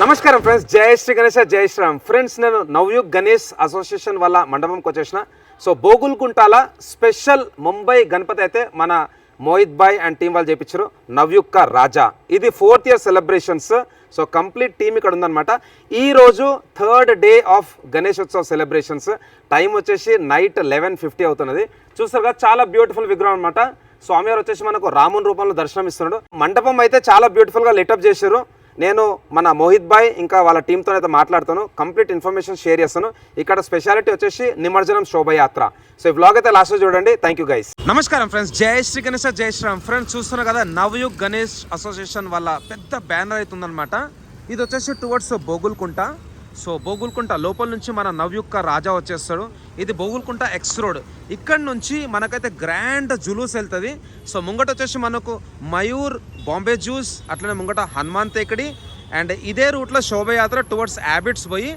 నమస్కారం ఫ్రెండ్స్, జై శ్రీ గణేష్, జై శ్రీరామ్. ఫ్రెండ్స్, నేను నవయుగ్ గణేష్ అసోసియేషన్ వాళ్ళ మండపంకి వచ్చేసిన. సో బోగుల్కుంటాల స్పెషల్ ముంబై గణపతి అయితే మన మోహిత్ భాయ్ అండ్ టీం వాళ్ళు చేయించారు. నవయుగ్ కా రాజా, ఇది 4th year celebrations. So complete team ఇక్కడ ఉందన్నమాట. ఈరోజు 3rd day of Ganesh Utsav celebrations. Time వచ్చేసి నైట్ 11:50 అవుతున్నది. చూస్తారు కదా, చాలా బ్యూటిఫుల్ విగ్రహం అనమాట. స్వామివారు వచ్చేసి మనకు రాముని రూపంలో దర్శనం ఇస్తున్నాడు. మండపం అయితే చాలా బ్యూటిఫుల్గా లిటప్ చేశారు. నేను మన మోహిత్ భాయ్ ఇంకా వాళ్ళ టీంతో అయితే మాట్లాడుతాను, కంప్లీట్ ఇన్ఫర్మేషన్ షేర్ చేస్తాను. ఇక్కడ స్పెషాలిటీ వచ్చేసి నిమజ్జనం శోభయాత్ర. సో ఈ వ్లాగ్ అయితే లాస్ట్ చూడండి. Thank you guys. నమస్కారం ఫ్రెండ్స్, జై శ్రీ గణేష్, జై శ్రీరామ్. ఫ్రెండ్స్, చూస్తున్నారు కదా, నవయుగ్ గణేష్ అసోసియేషన్ వాళ్ళ పెద్ద బ్యానర్ అయితే ఉందన్నమాట. ఇది వచ్చేసి టువర్డ్స్ బోగుల్కుంట. సో బోగుల్కుంట లోపల నుంచి మన నవయుగ్ కా రాజా వచ్చేస్తాడు. ఇది బోగుల్కుంట ఎక్స్ రోడ్. ఇక్కడ నుంచి మనకైతే గ్రాండ్ జులూస్ వెళ్తుంది. సో ముంగట వచ్చేసి మనకు మయూర్, బాంబే జ్యూస్, అట్లనే ముంగట హనుమాన్ తేకడి. అండ్ ఇదే రూట్లో శోభయాత్ర టువర్డ్స్ యాబిట్స్ పోయి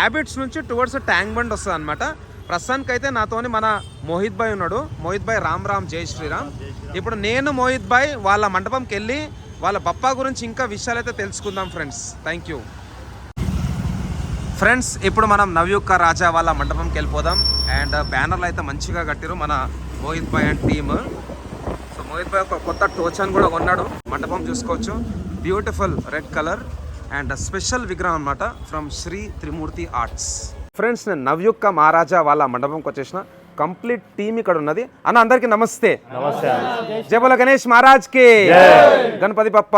యాబిట్స్ నుంచి టువర్డ్స్ ట్యాంక్ బండ్ వస్తుంది అనమాట. ప్రస్తుతానికైతే నాతోని మన మోహిత్ భాయ్ ఉన్నాడు. మోహిత్ భాయ్, రామ్ రామ్, జై శ్రీరామ్. ఇప్పుడు నేను మోహిత్ భాయ్ వాళ్ళ మండపంకి వెళ్ళి వాళ్ళ బప్పా గురించి ఇంకా విషయాలు అయితే తెలుసుకుందాం ఫ్రెండ్స్. Thank you friends. ఇప్పుడు మనం నవయుగ్ కా రాజా వాళ్ళ మండపంకి వెళ్ళిపోదాం. అండ్ బ్యానర్లు అయితే మంచిగా కట్టారు మన Mohit bhai and team. So Mohit bhai ఒక కొత్త టోచన్ కూడా కొన్నాడు. మండపం చూసుకోవచ్చు, beautiful red colour and special విగ్రహం అనమాట from Shri Trimurthi arts. Friends, నేను నవయుగ్ కా మహారాజా వాళ్ళ మండపంకి వచ్చేసిన. కంప్లీట్ టీమ్ ఇక్కడ ఉన్నది. అన్న, అందరికి నమస్తే. జై బోలో గణేష్ మహారాజ్ కి, గణపతి బప్ప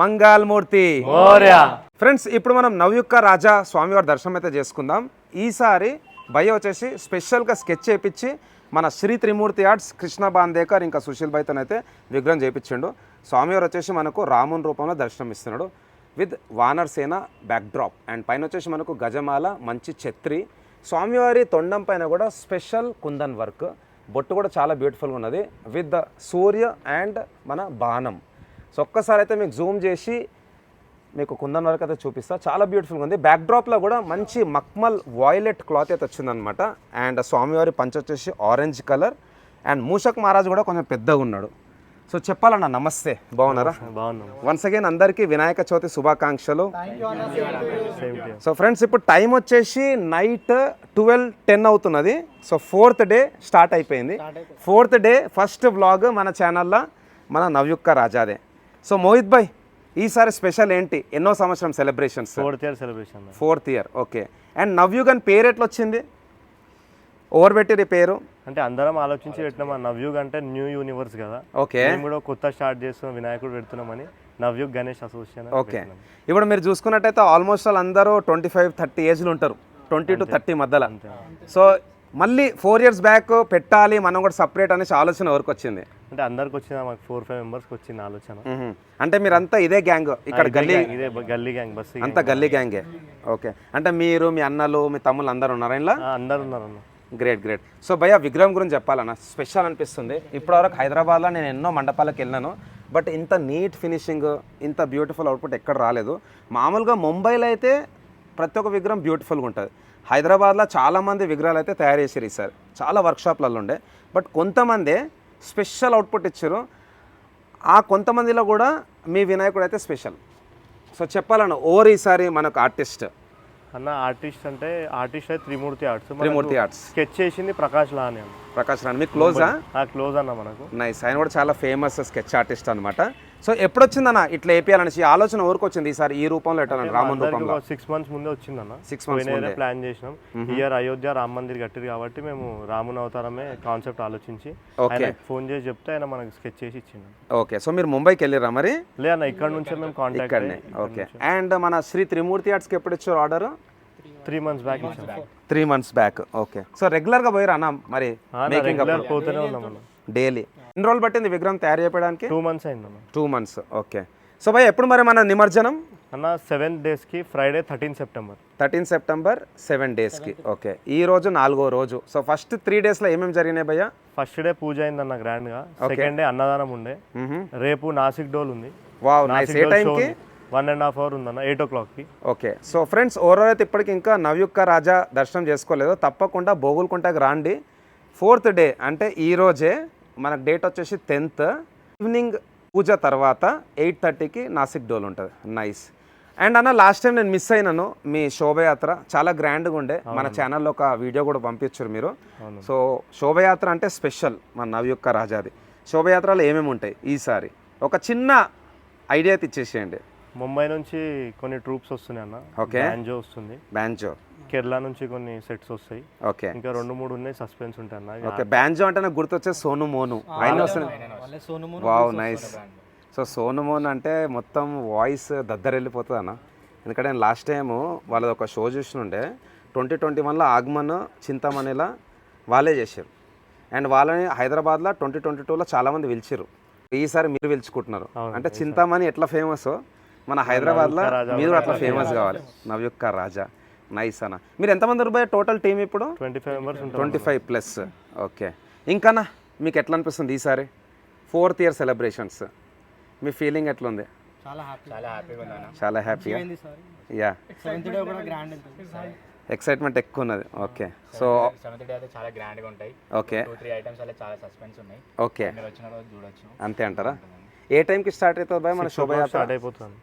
మంగళ మూర్తి. ఫ్రెండ్స్, ఇప్పుడు మనం నవయుగ్ కా రాజా స్వామివారి దర్శనం అయితే చేసుకుందాం. ఈసారి భయ్య వచ్చేసి స్పెషల్గా స్కెచ్ చేయించి మన శ్రీ త్రిమూర్తి ఆర్ట్స్ కృష్ణ బాందేకర్ ఇంకా సుశీల్ భాయ్తో అయితే విగ్రహం చేయించిండు. స్వామివారు వచ్చేసి మనకు రాముని రూపంలో దర్శనం ఇస్తున్నాడు విత్ వానర్ సేన బ్యాక్డ్రాప్. అండ్ పైన వచ్చేసి మనకు గజమాల, మంచి ఛత్రి. స్వామివారి తొండం పైన కూడా స్పెషల్ కుందన్ వర్క్. బొట్టు కూడా చాలా బ్యూటిఫుల్గా ఉన్నది విత్ ద సూర్య అండ్ మన బాణం. సో ఒక్కసారి అయితే మీకు జూమ్ చేసి మీకు కుందన్ వర్క్ అయితే చూపిస్తా. చాలా బ్యూటిఫుల్గా ఉంది. బ్యాక్డ్రాప్లో కూడా మంచి మక్మల్ వాయిలెట్ క్లాత్ అయితే వచ్చిందనమాట. అండ్ స్వామివారి పంచ వచ్చేసి ఆరెంజ్ కలర్. అండ్ మూషక్ మహారాజ్ కూడా కొంచెం పెద్దగా ఉన్నాడు. సో చెప్పాలన్న, నమస్తే, బాగున్నారా? బాగున్నాం. వన్స్ అగైన్ అందరికీ వినాయక చవితి శుభాకాంక్షలు. సో ఫ్రెండ్స్, ఇప్పుడు టైం వచ్చేసి నైట్ 12:10 అవుతున్నది. సో 4th డే స్టార్ట్ అయిపోయింది. 4th డే ఫస్ట్ వ్లాగ్ మన ఛానల్లో మన నవయుగ్ కా రాజాదే. సో మోహిత్ భాయ్, ఈసారి స్పెషల్ ఏంటి? ఎన్నో సంవత్సరం celebrations? 4th year celebration. 4th year, okay. And Navayug అని పేరు ఎట్లా వచ్చింది? ఓవర్ పెట్టిరు పేరు అంటే అందరం ఆలోచించి పెట్టినాం. నవయుగ్ అంటే న్యూ యూనివర్స్ కదా. ఓకే. మేము కూడా కొత్త స్టార్ట్ చేస్తున్నాం, వినాయకుడు పెడుతున్నామని నవయుగ్ గణేష్ అసోసియేషన్. ఓకే. ఇప్పుడు మీరు చూసుకున్నట్టయితే ఆల్మోస్ట్ వాళ్ళు అందరూ 25-30 ఏజ్లు ఉంటారు, 20 to 30 మధ్యలో. సో మళ్ళీ 4 years బ్యాక్ పెట్టాలి మనం కూడా సపరేట్ అనేసి ఆలోచన ఎవరికి వచ్చింది? అంటే అందరికి వచ్చిన మాకు 4-5 మెంబర్స్కి వచ్చింది ఆలోచన. అంటే మీరంతా ఇదే గ్యాంగ్ ఇక్కడ? ఇదే గల్లీ గ్యాంగ్, బస్ అంతా గల్లీ గ్యాంగే. ఓకే. అంటే మీరు, మీ అన్నలు, మీ తమ్ముళ్ళు అందరు ఉన్నారా ఇలా? అందరు ఉన్నారు. Great great. సో భయ్య, విగ్రహం గురించి చెప్పాలన్న, స్పెషల్ అనిపిస్తుంది. ఇప్పటివరకు హైదరాబాద్లో నేను ఎన్నో మండపాలకు వెళ్ళాను, బట్ ఇంత నీట్ ఫినిషింగ్, ఇంత బ్యూటిఫుల్ అవుట్పుట్ ఎక్కడ రాలేదు. మామూలుగా ముంబైలో అయితే ప్రతి ఒక్క విగ్రహం బ్యూటిఫుల్గా ఉంటుంది. హైదరాబాద్లో చాలామంది విగ్రహాలు అయితే తయారు చేసారు ఈసారి, చాలా వర్క్షాప్లలో ఉండే. బట్ కొంతమంది స్పెషల్ అవుట్పుట్ ఇచ్చారు. ఆ కొంతమందిలో కూడా మీ వినాయకుడు అయితే స్పెషల్. సో చెప్పాలన్న, ఓవర్ ఈసారి మనకు ఆర్టిస్ట్ అన్న, ఆర్టిస్ట్ అంటే ఆర్టిస్ట్ అయితే త్రిమూర్తి ఆర్ట్స్. త్రిమూర్తి ఆర్ట్స్ స్కెచ్ చేసింది ప్రకాష్ లాని. ప్రకాష్ రాణి మీకు క్లోజా? క్లోజ్ అన్న మనకు. నైస్. ఆయన కూడా చాలా ఫేమస్ స్కెచ్ ఆర్టిస్ట్ అనమాట. సో ఎప్పుడు వచ్చిందన్న ఇట్లా వేపియాలనేసి ఆలోచన ఊరికి వచ్చింది ఈసారి ఈ రూపంలో ఎట్టాలని? రామన్ రూపంలో 6 months ముందే వచ్చిందన్న. 6 months ముందే ప్లాన్ చేసినాం. ఇయర్ అయోధ్య రామ మందిర్ కట్టిరు కాబట్టి మేము రాముని అవతారమే కాన్సెప్ట్ ఆలోచించి ఫోన్ చేసి చెప్తే ఆయన మనకు స్కెచ్ చేసి ఇచ్చిండు. ఓకే. సో మీరు ముంబైకి వెళ్ళిరా మరి? లేదన్న, ఇక్కడ నుంచే మేము కాంటాక్ట్. ఓకే. అండ్ మన శ్రీ త్రిమూర్తి ఆర్ట్స్కి ఎప్పుడు ఇచ్చారు order? 3 months back. 3 months back. Okay. So రెగ్యులర్గా పోయిరా అన్న మరి? పోతూనే ఉన్నాం డైలీ. ఎన్ని రోజులు పట్టింది విగ్రహం తయారు చేయడానికి? 2 months అయిందన్న. 2 months. ఓకే. సో భయ్, ఎప్పుడు మరి మన నిమజ్జనం? అన్న 7 daysకి ఫ్రైడే 13 September. 13 September 7 daysకి. ఓకే. ఈ రోజు 4వ రోజు. సో ఫస్ట్ 3 daysలో ఏమేమి జరిగినాయి భయ్య? ఫస్ట్ డే పూజ అయిందన్న గ్రాండ్ గా. సెకండ్ డే అన్నదానం ఉండే. రేపు నాసిక్ డోల్ ఉంది. Wow, nice. ఏ టైంకి? 1.5 hour ఉందన్న, 8 o'clockకి. ఓకే. సో ఫ్రెండ్స్, ఓవరాల్ అయితే ఇప్పటికి ఇంకా నవయుగ్ కా రాజా దర్శనం చేసుకోలేదు, తప్పకుండా బోగుల్కుంటకి రాండి. 4th డే అంటే ఈ రోజే మనకు డేట్ వచ్చేసి 10th ఈవినింగ్ పూజ తర్వాత 8:30కి నాసిక్ డోల్ ఉంటుంది. నైస్. అండ్ అన్న లాస్ట్ టైం నేను మిస్ అయినాను మీ శోభయాత్ర చాలా గ్రాండ్గా ఉండే మన ఛానల్లో ఒక వీడియో కూడా పంపించారు మీరు. సో శోభయాత్ర అంటే స్పెషల్ మన నవయుక్క రాజాది. శోభయాత్రలో ఏమేమి ఉంటాయి ఈసారి ఒక చిన్న ఐడియా ఇచ్చేసేయండి. ముంబై నుంచి కొన్ని ట్రూప్స్ వస్తున్నాయి అన్న. ఓకే. బ్యాంజో వస్తుంది. బ్యాంజో. కేరళ నుంచి కొన్ని సెట్స్ వస్తాయి. ఓకే. ఇంకా 2-3 ఉన్నాయి, సస్పెన్స్ ఉంటాయి అన్న. ఓకే. బ్యాంజో అంటే నాకు గుర్తొచ్చే సోను మోను ఆయన వస్తుంది. Wow nice. సో సోను మోన్ అంటే మొత్తం వాయిస్ దద్దరెళ్ళిపోతుంది అన్న. ఎందుకంటే నేను లాస్ట్ టైము వాళ్ళది ఒక షో చూసినుండే 2021లో ఆగమన్ చింతమనేలా వాళ్ళే చేశారు. అండ్ వాళ్ళని హైదరాబాద్లో 2022లో చాలామంది పిలిచారు. ఈసారి మీరు పిలుచుకుంటున్నారు అంటే చింతమణి ఎట్లా ఫేమస్ మన హైదరాబాద్లో మీరు అట్లా ఫేమస్ కావాలి. నవయుక్క రాజా నైస్ అన్న. మీరు ఎంతమంది రూపాయ టోటల్ టీం ఇప్పుడు? 25 మెంబర్స్. 25+. ఓకే. ఇంకన్నా మీకు ఎట్లా అనిపిస్తుంది ఈసారి 4th year సెలబ్రేషన్స్? మీ ఫీలింగ్ ఎట్లుంది? చాలా హ్యాపీగా. యా ఎక్సైట్మెంట్ ఎక్కువ ఉన్నది. ఓకే. సో 7th డే అయితే చాలా గ్రాండ్గా ఉంటాయి. ఓకే. 2-3 ఐటమ్స్ అలా చాలా సస్పెన్స్ ఉన్నాయి. ఓకే. మీరు వచ్చిన రోజు చూడొచ్చు. అంతే అంటారా? ఏ టైంకి స్టార్ట్ అవుతుంది బాయ్ మన శోభయాత్ర? స్టార్ట్ అయిపోతుంది.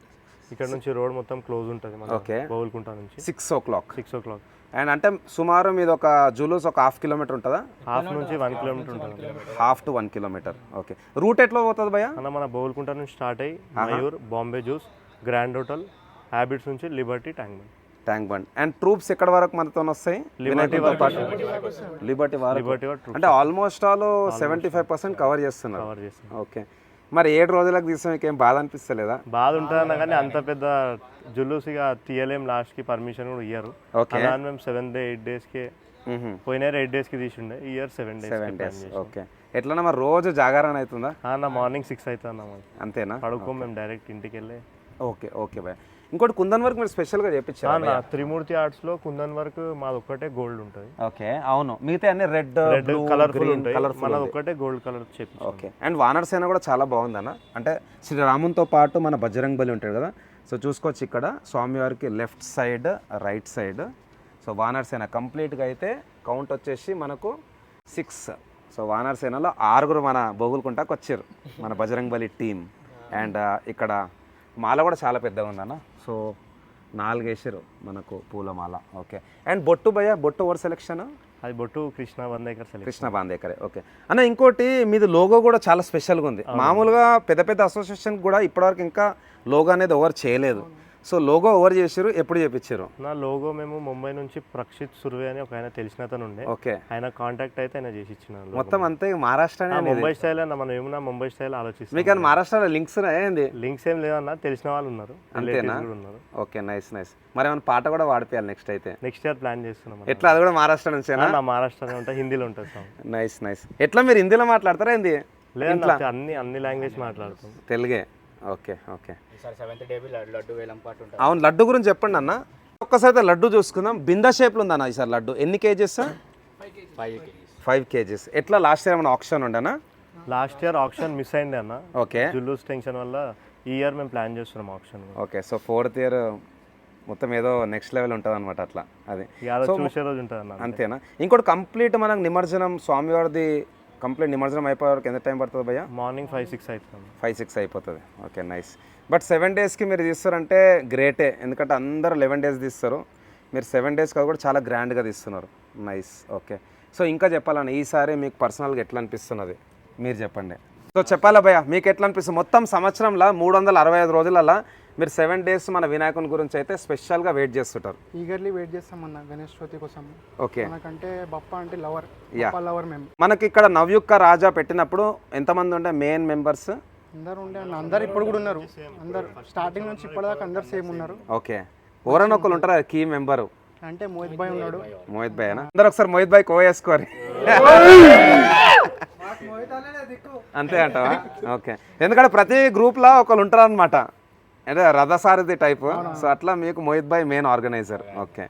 ఇక్కడ నుంచి రోడ్ మొత్తం క్లోజ్ ఉంటుంది మన ఓకే. బౌల్కుంట నుంచి 6 o'clock. 6 o'clock. అండ్ అంటే సుమారు మీది ఒక జులూస్ ఒక 1/2 kilometer ఉంటుందా? హాఫ్ నుంచి 1 కిలోమీటర్ ఉంటుంది. 1/2 to 1 kilometer. ఓకే. రూట్ ఎట్లా పోతుంది భయ్యా? అన్న మన బౌల్కుంట నుంచి స్టార్ట్ అయ్యి Mayur, Bombay juice, grand hotel, habits నుంచి liberty, tank bund. And troops ఎక్కడ వరకు మనతో వస్తాయి? లిబర్టీ వరకు. అంటే ఆల్మోస్ట్ ఆల్ 75% కవర్ చేస్తున్నారు. ఓకే. మరి 7 రోజులకు తీసాం, ఏం బాధ అనిపిస్తలేదా? బాధ ఉంటుందన్న, కానీ అంత పెద్ద జుల్లుసిగా తీయలేం. లాస్ట్కి పర్మిషన్ కూడా ఇయ్యారు. అలా మేము 7 days 8 daysకి పోయిన 8 daysకి తీసిండే. ఈ ఇయర్ 7 days. ఓకే. ఎట్లా మరి రోజు జాగారణ అవుతుందా? అన్న మార్నింగ్ 6 అవుతుంది. అంతేనా? పడుకోం మేము డైరెక్ట్ ఇంటికి వెళ్ళి. ఓకే. Okay bye. ఇంకోటి కుందన్ వర్క్ మీరు స్పెషల్గా చేయించారు. త్రిమూర్తి ఆర్ట్స్లో కుందన్ వర్క్ మాది ఒక్కటే గోల్డ్ ఉంటుంది. ఓకే. అవును, మిగతా అన్ని రెడ్ కలర్ఫుల్ ఉంటాయి. మనది ఒక్కటే గోల్డ్ కలర్ చెప్పి. ఓకే. అండ్ వానర్ సేన కూడా చాలా బాగుందన్న. అంటే శ్రీరామునితో పాటు మన బజరంగ్ బలి ఉంటాడు కదా. సో చూసుకోవచ్చు ఇక్కడ స్వామివారికి left side, right side. So Vanar Sena కంప్లీట్గా అయితే కౌంట్ వచ్చేసి మనకు 6. సో వానర్ సేనలో 6 మన బోగులుకుంటాకు వచ్చారు మన బజరంగ్ బలి టీం. అండ్ ఇక్కడ మాల కూడా చాలా పెద్దగా ఉందన్న. సో 4 వేసారు మనకు పూలమాల. ఓకే. అండ్ బొట్టు భయ్య, బొట్టు ఓవర్ సెలెక్షన్? అది బొట్టు కృష్ణ బాందేకర్. కృష్ణ బాందేకరే. ఓకే అన్న. ఇంకోటి మీది లోగో కూడా చాలా స్పెషల్గా ఉంది. మామూలుగా పెద్ద పెద్ద అసోసియేషన్ కూడా ఇప్పటివరకు ఇంకా లోగో అనేది ఓవర్ చేయలేదు. సో లోగో ఓవర్ చేసారు, ఎప్పుడు చేపించారు? నా లోగో మేము ముంబై నుంచి ప్రక్షిత్ సుర్వే అని ఒక ఆయన తెలిసిన అతను ఉండే. ఓకే. ఆయన కాంటాక్ట్ అయితే ఆయన చేసి ఇచ్చిన మొత్తం అంతే మహారాష్ట్ర ముంబై స్టైల్ అన్న. మనం ఏమన్నా ముంబై స్టైల్ ఆలోచిస్తాం. మీకు మహారాష్ట్రలో లింక్స్ ఏంది? లింక్స్ ఏం లేదన్న, తెలిసిన వాళ్ళు ఉన్నారు. అంతేనా? ఓకే. Nice nice. మరి ఏమైనా పాట కూడా వాడిపోయాలి నెక్స్ట్ అయితే? నెక్స్ట్ ఇయర్ ప్లాన్ చేస్తున్నాం. ఎట్లా? అది కూడా మహారాష్ట్ర నుంచేనా? మహారాష్ట్రనే ఉంటాయి, హిందీలో ఉంటుంది సాంగ్. Nice nice. ఎట్లా మీరు హిందీలో మాట్లాడతారా ఏంది? లేదా అన్ని లాంగ్వేజ్ మాట్లాడుతాం. తెలుగే. ఓకే. ఓకే. ఈసారి 7th డే లడ్డు వేలం పాటు ఉంటుంది. అవును, లడ్డు గురించి చెప్పండి అన్న. ఒక్కసారి లడ్డు చూసుకుందాం. బిందా షేప్లో ఉందన్న ఈసారి లడ్డు. ఎన్ని కేజెస్? 5 kgs. ఎట్లా లాస్ట్ ఇయర్ ఏమైనా ఆప్షన్ ఉండేనా? లాస్ట్ ఇయర్ ఆప్షన్ మిస్ అయింది అన్న. ఓకే. జుల్లూస్ టెన్షన్ వల్ల ఈ ఇయర్ మేము ప్లాన్ చేస్తున్నాం option. Okay. So 4th year మొత్తం ఏదో నెక్స్ట్ లెవెల్ ఉంటుంది అనమాట. అట్లా అది చూసే రోజు ఉంటుంది అన్న. అంతేనా? ఇంకోటి కంప్లీట్ మనకు నిమజ్జనం స్వామివారిది కంప్లీట్ నిమజ్జనం అయిపోయే వరకు ఎంత టైం పడుతుంది భయ్యా? మార్నింగ్ 5-6 అవుతుంది. 5-6 అయిపోతుంది. ఓకే. నైస్. బట్ 7 daysకి మీరు తీస్తారంటే గ్రేటే. ఎందుకంటే అందరూ 11 days తీస్తారు, మీరు 7 days కూడా చాలా గ్రాండ్గా తీస్తున్నారు. నైస్. ఓకే. సో ఇంకా చెప్పాలని ఈసారి మీకు పర్సనల్గా ఎట్లా అనిపిస్తున్నది మీరు చెప్పండి. సో చెప్పాలా భయ్యా, మీకు ఎట్లా అనిపిస్తుంది? మొత్తం సంవత్సరంలో 365 రోజులలో మీరు 7 days మన వినాయకుని గురించి అయితే స్పెషల్గా వెయిట్ చేస్తుంటారు. ఈగర్లీ వెయిట్ చేస్తామన్న గణేష్ చవితి కోసం. ఓకే. మనకంటే బప్ప అంటే లవర్. లవర్ మేము. మనకి ఇక్కడ నవయుక్క రాజా పెట్టినప్పుడు ఎంతమంది ఉండే మెయిన్ మెంబర్స్? అందరు ఉండే అన్న. అందరు ఇప్పుడు కూడా ఉన్నారు. అందరు స్టార్టింగ్ నుంచి ఇప్పటిదాకా అందరు సేమ్ ఉన్నారు. ఓకే. ఎవరైనా ఒకరు ఉంటారా కీ మెంబరు? అంటే మోహిత్ భాయ్ ఉన్నాడు. మోహిత్ భాయ్ అనా? అందరు ఒకసారి మోహిత్ భాయ్ కోవేసుకోరి. అంతే అంటావా? ఓకే. ఎందుకంటే ప్రతి గ్రూప్లో ఒకరు ఉంటారు అనమాట, అంటే రథసారథి టైప్. సో అట్లా మీకు మోహిత్ భాయ్ మెయిన్ ఆర్గనైజర్. ఓకే.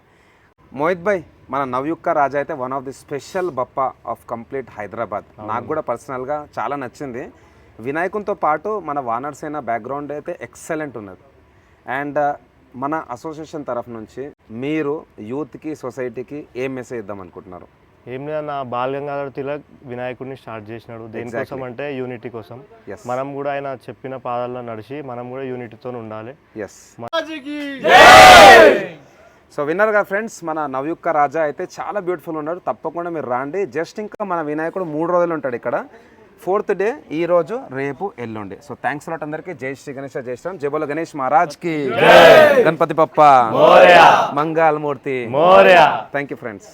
మోహిత్ భాయ్, మన నవయుక్క రాజా అయితే one of the special Bappa of complete Hyderabad. నాకు కూడా పర్సనల్గా చాలా నచ్చింది. వినాయకునితో పాటు మన వానర్ సేన బ్యాక్గ్రౌండ్ అయితే ఎక్సలెంట్ ఉన్నది. అండ్ మన అసోసియేషన్ తరఫు నుంచి మీరు యూత్కి, సొసైటీకి ఏం మెసేజ్ ఇద్దాం అనుకుంటున్నారు? ఏం లేదన్న బాల్ గంగాధర్ తిలక్ వినాయకుడిని స్టార్ట్ చేసినాడు దేనికోసం అంటే యూనిటీ కోసం. Yes. మనం కూడా ఆయన చెప్పిన పాదాల్లో నడిచి మనం కూడా యూనిటీతో ఉండాలి. ఎస్ సో విన్నర్గా ఫ్రెండ్స్ మన నవయుక్క రాజా అయితే చాలా బ్యూటిఫుల్ ఉన్నాడు. తప్పకుండా మీరు రాండి. జస్ట్ ఇంకా మన వినాయకుడు 3 రోజులు ఉంటాడు ఇక్కడ. 4th డే ఈ రోజు, రేపు, ఎల్లుండి. సో థ్యాంక్స్ లాట్ అందరికీ. జై శ్రీ గణేష్, జై శ్రీరామ్. జై బోలో గణేష్ మహారాజ్ కి, Ganapati Bappa, Mangalmurti. Thank you friends.